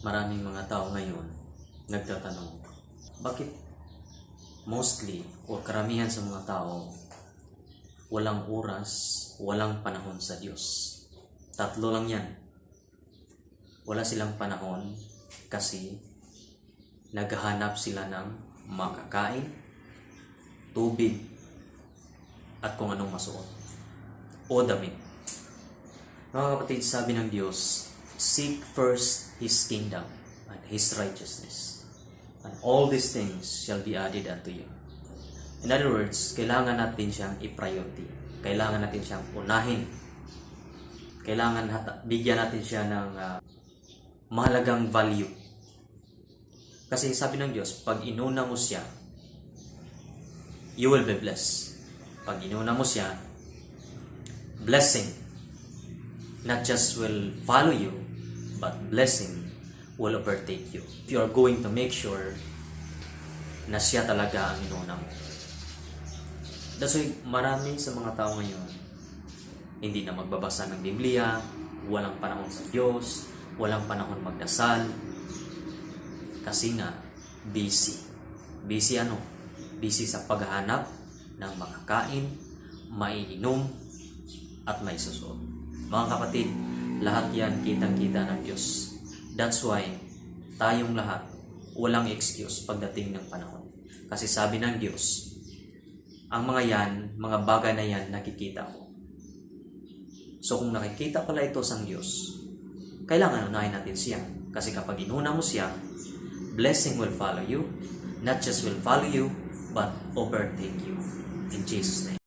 Maraming mga tao ngayon nagtatanong, bakit mostly o karamihan sa mga tao walang oras, walang panahon sa Diyos? Tatlo lang yan. Wala silang panahon kasi naghahanap sila ng makakain, tubig, at kung anong masuot o damit. Mga kapatid, sabi ng Diyos, seek first His kingdom and His righteousness, and all these things shall be added unto you. In other words, kailangan natin siyang i-priority. Kailangan natin siyang unahin. Kailangan bigyan natin siya ng mahalagang value. Kasi sabi ng Diyos, pag inuna mo siya, you will be blessed. Pag inuna mo siya, blessing not just will follow you, but blessing will overtake you. If you are going to make sure na siya talaga ang inuna mo. That's why marami sa mga tao ngayon hindi na magbabasa ng Biblia, walang panahon sa Diyos, walang panahon magdasal, kasi nga busy. Busy ano? Busy sa paghahanap ng makakain, maiinom, at may susuot. Mga kapatid, lahat yan kitang-kita ng Diyos. That's why tayong lahat walang excuse pagdating ng panahon. Kasi sabi ng Diyos, ang mga yan, mga bagay na yan, nakikita ko. So kung nakikita pala ito sa Diyos, kailangan unahin natin siya. Kasi kapag inuna mo siya, blessing will follow you. Not just will follow you, but overtake you. In Jesus' name.